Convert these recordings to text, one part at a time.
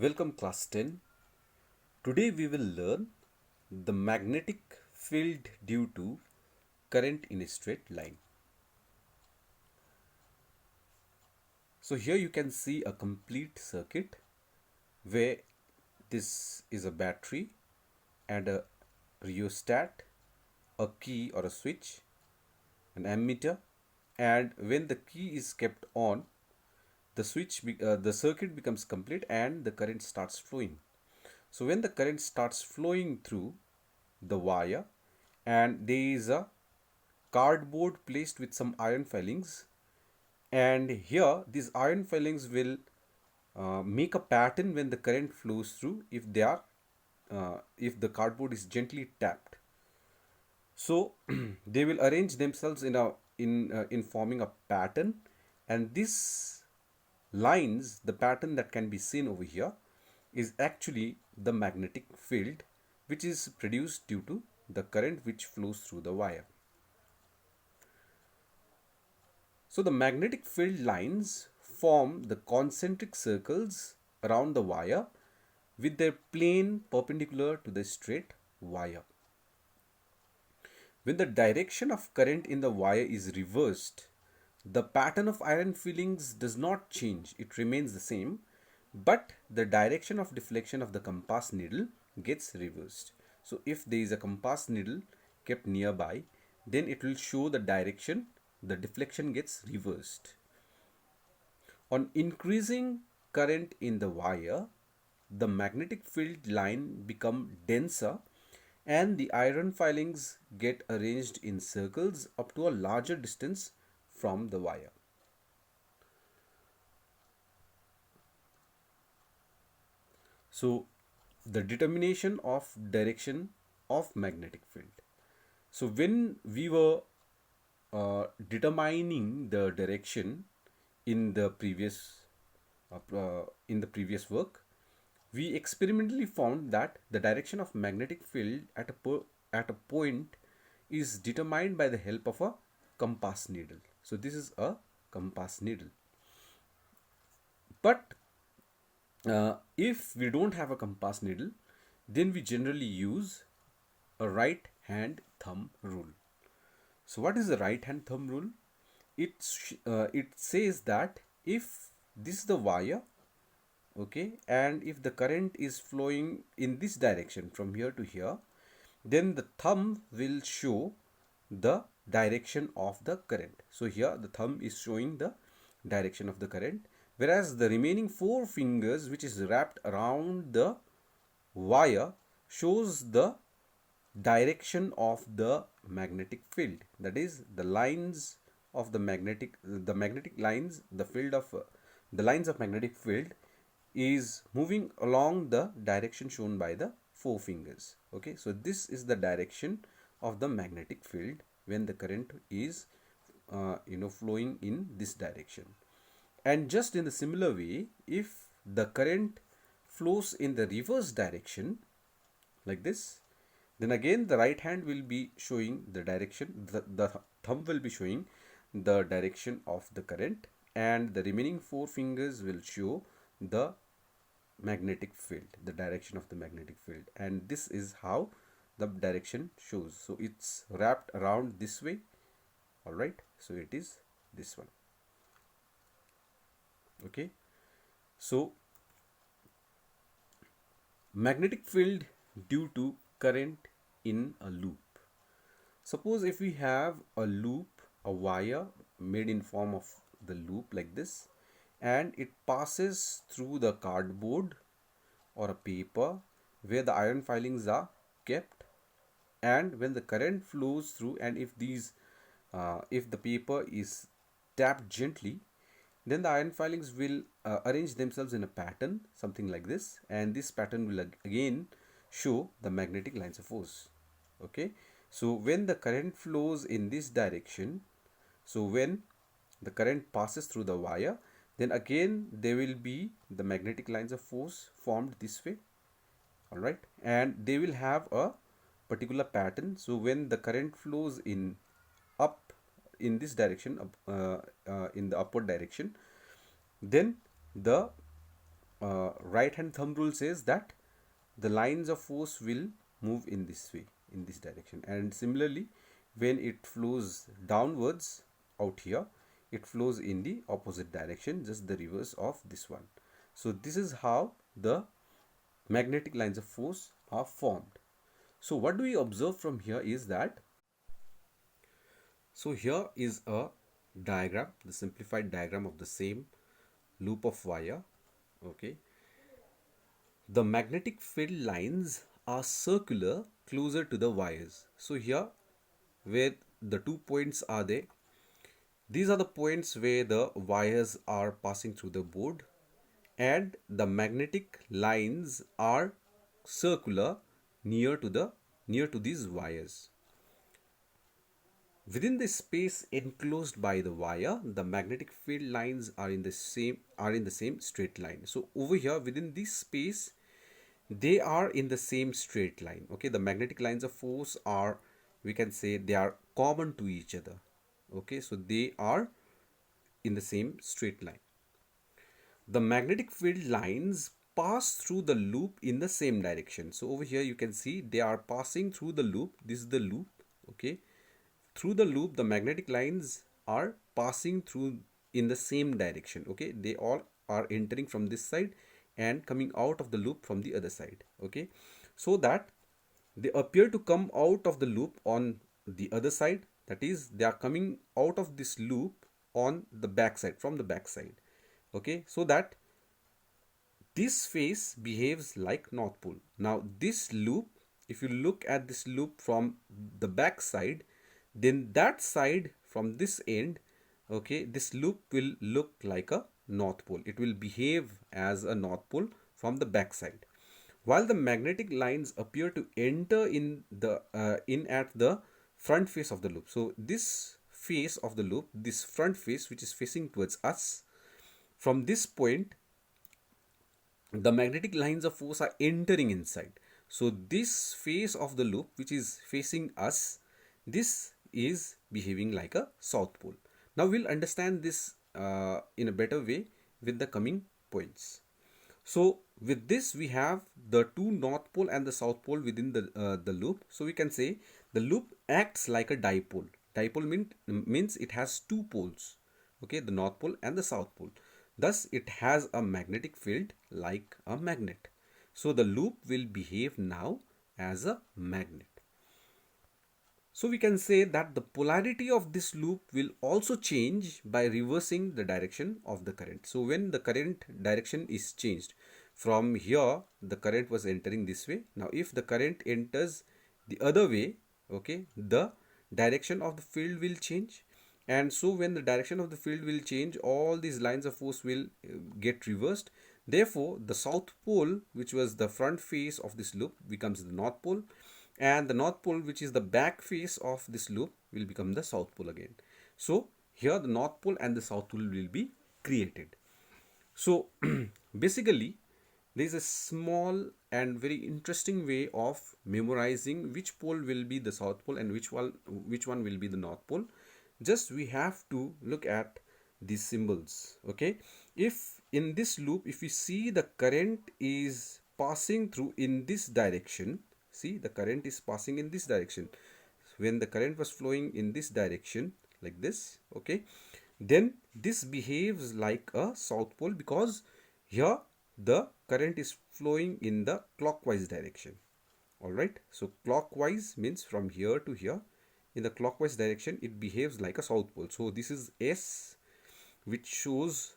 Welcome class 10. Today we will learn the magnetic field due to current in a straight line. So here you can see a complete circuit where this is a battery and a rheostat, a key or a switch, an ammeter, and when the key is kept on, the circuit becomes complete and the current starts flowing. So when the current starts flowing through the wire and there is a cardboard placed with some iron filings, and here these iron filings will make a pattern when the current flows through if the cardboard is gently tapped. So they will arrange themselves in forming a pattern, and this lines, the pattern that can be seen over here, is actually the magnetic field which is produced due to the current which flows through the wire. So the magnetic field lines form the concentric circles around the wire with their plane perpendicular to the straight wire. When the direction of current in the wire is reversed, the pattern of iron filings does not change, it remains the same, but the direction of deflection of the compass needle gets reversed. So if there is a compass needle kept nearby, then it will show the direction, the deflection gets reversed. On increasing current in the wire, the magnetic field line become denser and the iron filings get arranged in circles up to a larger distance from the wire. So the determination of direction of magnetic field. So when we were determining the direction in the previous work, we experimentally found that the direction of magnetic field at a point is determined by the help of a compass needle. So this is a compass needle. But if we don't have a compass needle, then we generally use a right hand thumb rule. So what is the right hand thumb rule? It says that if this is the wire, okay, and if the current is flowing in this direction from here to here, then the thumb will show the direction of the current. So here the thumb is showing the direction of the current, whereas the remaining four fingers which is wrapped around the wire shows the direction of the magnetic field. That is, the lines of the magnetic lines, the field of the lines of magnetic field is moving along the direction shown by the four fingers. Okay, so this is the direction of the magnetic field when the current is flowing in this direction. And just in the similar way, if the current flows in the reverse direction like this, then again the right hand will be showing the direction, the thumb will be showing the direction of the current, and the remaining four fingers will show the magnetic field, the direction of the magnetic field. And this is how the direction shows. So it's wrapped around this way. All right, so it is this one. Okay, so magnetic field due to current in a loop. Suppose if we have a loop, a wire made in form of the loop like this, and it passes through the cardboard or a paper where the iron filings are kept, and when the current flows through, and if the paper is tapped gently, then the iron filings will arrange themselves in a pattern, something like this, and this pattern will again show the magnetic lines of force. Okay, so when the current flows in this direction, so when the current passes through the wire, then again there will be the magnetic lines of force formed this way. All right, and they will have a particular pattern. So when the current flows up in this direction, in the upward direction, then the right hand thumb rule says that the lines of force will move in this way, in this direction, and similarly when it flows downwards out here, it flows in the opposite direction, just the reverse of this one. So this is how the magnetic lines of force are formed. So what do we observe from here is that, so here is a diagram, the simplified diagram of the same loop of wire. Okay, the magnetic field lines are circular closer to the wires. So here where the 2 points are there, these are the points where the wires are passing through the board, and the magnetic lines are circular near to these wires. Within the space enclosed by the wire, the magnetic field lines are in the same straight line. So over here within this space, they are in the same straight line. Okay, the magnetic lines of force are, we can say, they are common to each other. Okay, so they are in the same straight line. The magnetic field lines pass through the loop in the same direction. So over here you can see they are passing through the loop. This is the loop. Okay, through the loop the magnetic lines are passing through in the same direction. Okay, they all are entering from this side and coming out of the loop from the other side. Okay, so that they appear to come out of the loop on the other side, that is they are coming out of this loop on the back side, from the back side. Okay, so that this face behaves like north pole. Now this loop, if you look at this loop from the back side, then that side from this end, okay, this loop will look like a north pole. It will behave as a north pole from the back side, while the magnetic lines appear to enter in at the front face of the loop. So this face of the loop, this front face which is facing towards us, from this point the magnetic lines of force are entering inside. So this face of the loop which is facing us, this is behaving like a south pole. Now we'll understand this in a better way with the coming points. So with this we have the two north pole and the south pole within the loop. So we can say the loop acts like a dipole. Dipole means it has two poles. Okay, the north pole and the south pole. Thus it has a magnetic field like a magnet. So the loop will behave now as a magnet. So we can say that the polarity of this loop will also change by reversing the direction of the current. So when the current direction is changed, from here the current was entering this way. Now if the current enters the other way, okay, the direction of the field will change. And so when the direction of the field will change, all these lines of force will get reversed. Therefore the south pole, which was the front face of this loop, becomes the north pole, and the north pole, which is the back face of this loop, will become the south pole again. So here the north pole and the south pole will be created. So basically there is a small and very interesting way of memorizing which pole will be the south pole and which one will be the north pole. Just we have to look at these symbols. Okay, if in this loop, if we see the current is passing through in this direction, see the current is passing in this direction. When the current was flowing in this direction like this, okay, then this behaves like a south pole, because here the current is flowing in the clockwise direction. All right, so clockwise means from here to here. In the clockwise direction it behaves like a south pole. So this is S, which shows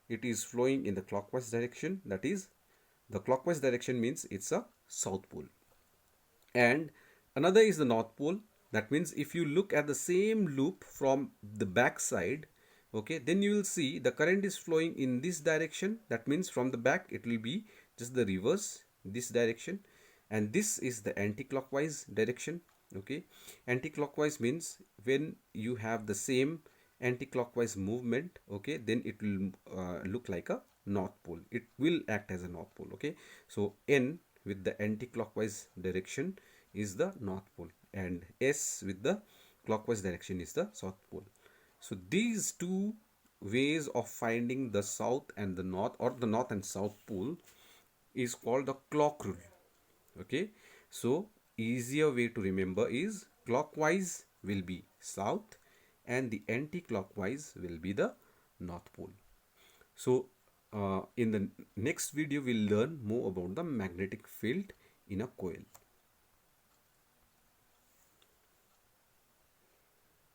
it is flowing in the clockwise direction. That is, the clockwise direction means it's a south pole. And another is the north pole. That means if you look at the same loop from the back side, okay, then you will see the current is flowing in this direction. That means from the back it will be just the reverse, this direction, and this is the anti-clockwise direction. Okay, anti-clockwise means when you have the same anti-clockwise movement, okay, then it will look like a north pole. It will act as a north pole. Okay, so N with the anti-clockwise direction is the north pole, and S with the clockwise direction is the south pole. So these two ways of finding the south and the north, or the north and south pole, is called the clock rule. Okay, so easier way to remember is clockwise will be south and the anti-clockwise will be the north pole. So in the next video we'll learn more about the magnetic field in a coil.